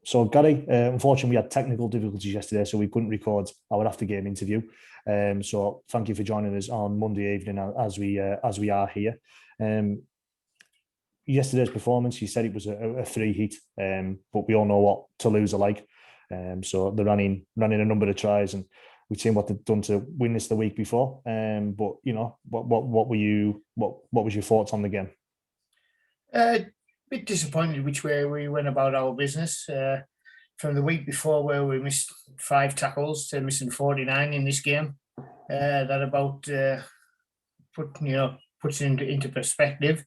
So Gary, unfortunately, we had technical difficulties yesterday, so we couldn't record our after-game interview. So thank you for joining us on Monday evening as we are here. Yesterday's performance, you said it was a free hit, but we all know what Toulouse are like. So they're running a number of tries, and we've seen what they've done to win this the week before. But you know, what was your thoughts on the game? Bit disappointed which way we went about our business. From the week before, where we missed 5 tackles to missing 49 in this game, that about puts it into perspective.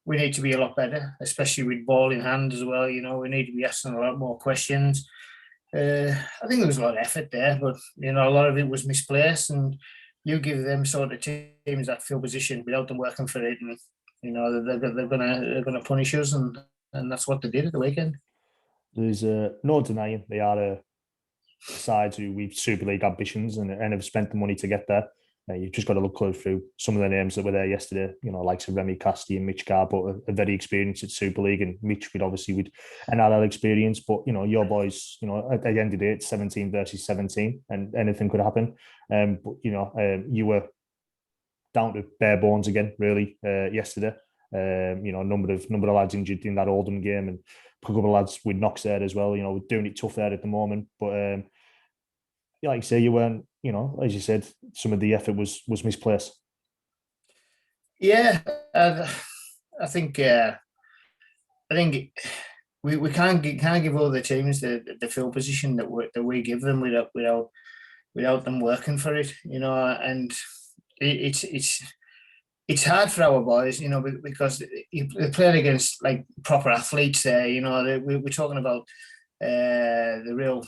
We need to be a lot better, especially with ball in hand as well. You know, we need to be asking a lot more questions. I think there was a lot of effort there, but you know, a lot of it was misplaced. And you give them sort of teams that field position without them working for it, and you know they're gonna punish us, and that's what they did at the weekend. There's no denying they are a side who we've Super League ambitions and have spent the money to get there. You've just got to look close through some of the names that were there yesterday, you know, likes of Remy Casti and Mitch Carr, but are very experienced at Super League, and Mitch with NRL experience. But, you know, your boys, you know, at the end of the day, it's 17 versus 17 and anything could happen. But, you know, you were down to bare bones again, really, yesterday. You know, a number of lads injured in that Oldham game, and a couple of lads with knocks there as well. You know, we're doing it tough there at the moment. But like you say, you weren't, you know, as you said, some of the effort was misplaced. Yeah, I think we can't give all the teams the field position that we give them without them working for it, you know. And it's hard for our boys, you know, because they're playing against like proper athletes there, you know. We're talking about the real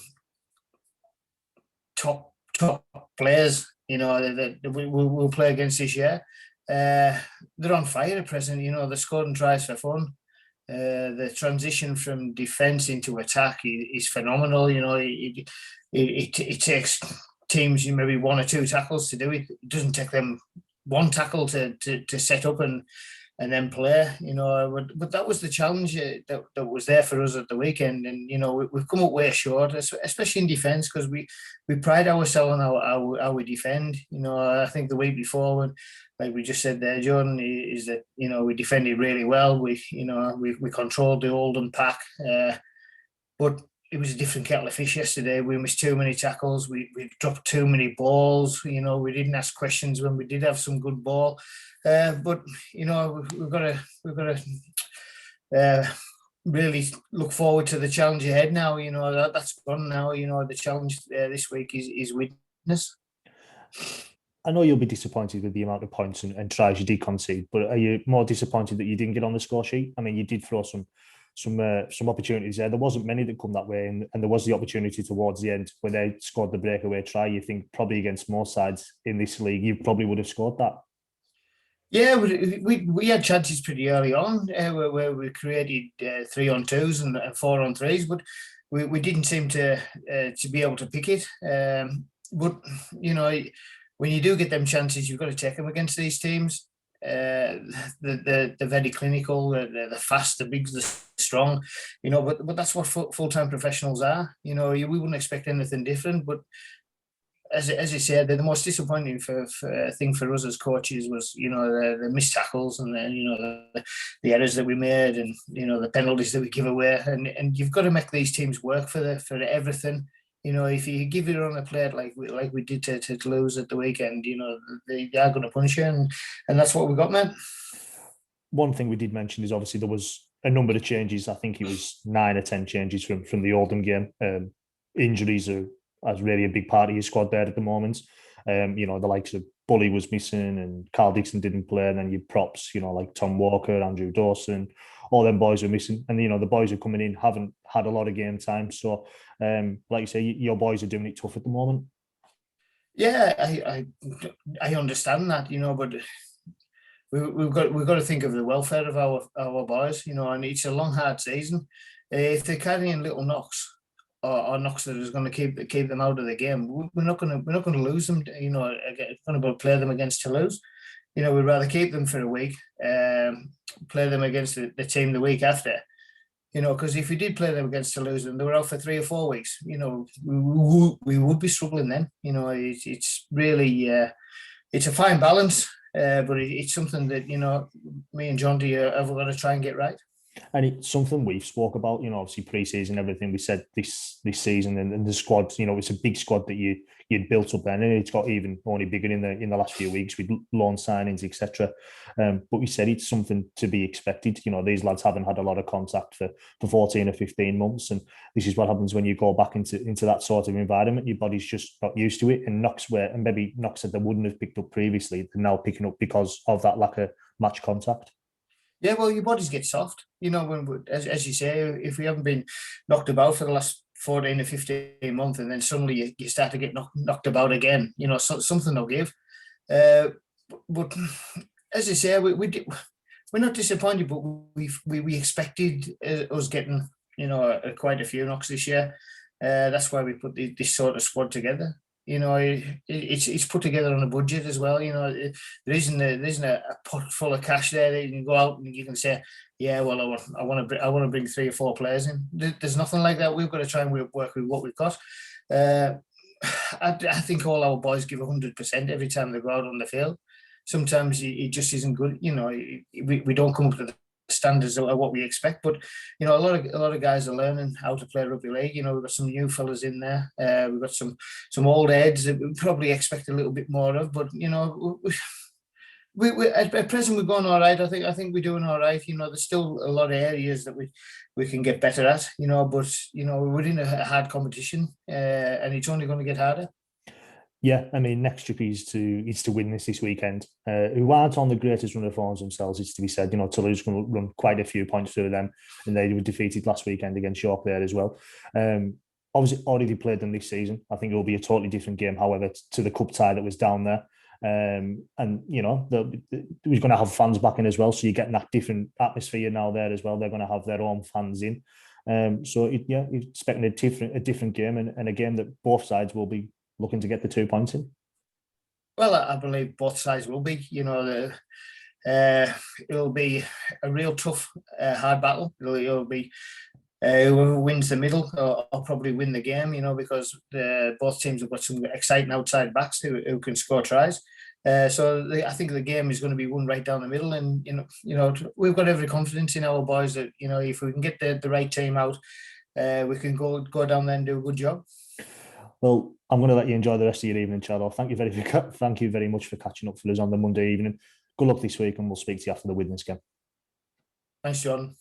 top players, you know, that we'll play against this year. They're on fire at present, you know. They're scoring tries for fun. The transition from defence into attack is phenomenal. You know, it takes teams maybe 1 or 2 tackles to do it. It doesn't take them 1 tackle to set up and then play, you know. But that was the challenge that was there for us at the weekend. And, you know, we've come up way short, especially in defence, because we pride ourselves on how we defend. You know, I think the week before, when, like we just said there, Jordan, is that, you know, we defended really well. We controlled the Oldham pack. But it was a different kettle of fish yesterday. We missed too many tackles. We dropped too many balls. You know, we didn't ask questions when we did have some good ball. But you know, we've got to really look forward to the challenge ahead now. You know, that's gone now. You know, the challenge this week is witness. I know you'll be disappointed with the amount of points and tries you did concede, but are you more disappointed that you didn't get on the score sheet? I mean, you did throw some opportunities there. There wasn't many that come that way, and there was the opportunity towards the end where they scored the breakaway try. You think probably against most sides in this league, you probably would have scored that. Yeah, we had chances pretty early on where we created 3-on-2s and 4-on-3s, but we didn't seem to be able to pick it. But you know, when you do get them chances, you've got to take them against these teams. They're very clinical, they're fast, the big, the strong, you know. But that's what full-time professionals are. You know, we wouldn't expect anything different. But as I said, the most disappointing thing for us as coaches was, you know, the missed tackles and then, you know, the errors that we made, and you know, the penalties that we give away. And you've got to make these teams work for everything. You know, if you give it on a plate like we did to Toulouse at the weekend, you know, they are going to punish you, and that's what we got, man. One thing we did mention is obviously there was a number of changes. I think it was 9 or 10 changes from the Oldham game. Injuries are really a big part of your squad there at the moment. You know, the likes of Bully was missing and Carl Dixon didn't play, and then your props, you know, like Tom Walker, Andrew Dawson, all them boys are missing. And, you know, the boys who are coming in haven't had a lot of game time. So, like you say, your boys are doing it tough at the moment. Yeah, I understand that, you know, but we've got to think of the welfare of our boys, you know, and it's a long, hard season. If they're carrying little knocks or knocks that is going to keep them out of the game, we're not going to lose them. You know, going to play them against Toulouse. You know, we'd rather keep them for a week, play them against the team the week after. You know, because if we did play them against Toulouse and they were out for 3 or 4 weeks, you know, we would be struggling then. You know, it's really it's a fine balance, but it's something that, you know, me and John D have got to try and get right. And it's something we've spoke about, you know, obviously pre-season, everything we said this season, and the squad, you know, it's a big squad that you'd built up then, and it's got even only bigger in the last few weeks with loan signings, etc. But we said it's something to be expected. You know, these lads haven't had a lot of contact for 14 or 15 months, and this is what happens when you go back into that sort of environment. Your body's just not used to it, and knocks that they wouldn't have picked up previously, they're now picking up because of that lack of match contact. Yeah, well, your bodies get soft. You know, when as you say, if we haven't been knocked about for the last 14 or 15 months, and then suddenly you start to get knocked about again, you know, something will give. But as I say, we're not disappointed, but we expected us getting, you know, quite a few knocks this year. That's why we put this sort of squad together. You know, it's put together on a budget as well. You know, there isn't a pot full of cash there that you can go out and you can say, yeah, well, I want to bring 3 or 4 players in. There's nothing like that. We've got to try and work with what we've got. I think all our boys give 100% every time they go out on the field. Sometimes it just isn't good. You know, we don't come up to the standards of what we expect, but you know, a lot of guys are learning how to play rugby league. You know, we've got some new fellas in there. We've got some old heads that we probably expect a little bit more of, but you know, we at present we're going all right. I think we're doing all right. You know, there's still a lot of areas that we can get better at. You know, but you know, we're in a hard competition, and it's only going to get harder. Yeah, I mean, next trip is to win this weekend. Who aren't on the greatest run of forms themselves, it's to be said. You know, Toulouse going to run quite a few points through them, and they were defeated last weekend against York there as well. Obviously, already played them this season. I think it will be a totally different game, however, to the cup tie that was down there. And you know, we're going to have fans back in as well, so you're getting that different atmosphere now there as well. They're going to have their own fans in. So you're expecting a different game, and a game that both sides will be looking to get the 2 points in. Well, I believe both sides will be. You know, it'll be a real tough, hard battle. It'll be whoever wins the middle will probably win the game. You know, because both teams have got some exciting outside backs who can score tries. So I think the game is going to be won right down the middle, and you know, we've got every confidence in our boys that, you know, if we can get the right team out, we can go down there and do a good job. Well, I'm going to let you enjoy the rest of your evening, Charlo. Thank you very much for catching up for us on the Monday evening. Good luck this week, and we'll speak to you after the Widnes game. Thanks, John.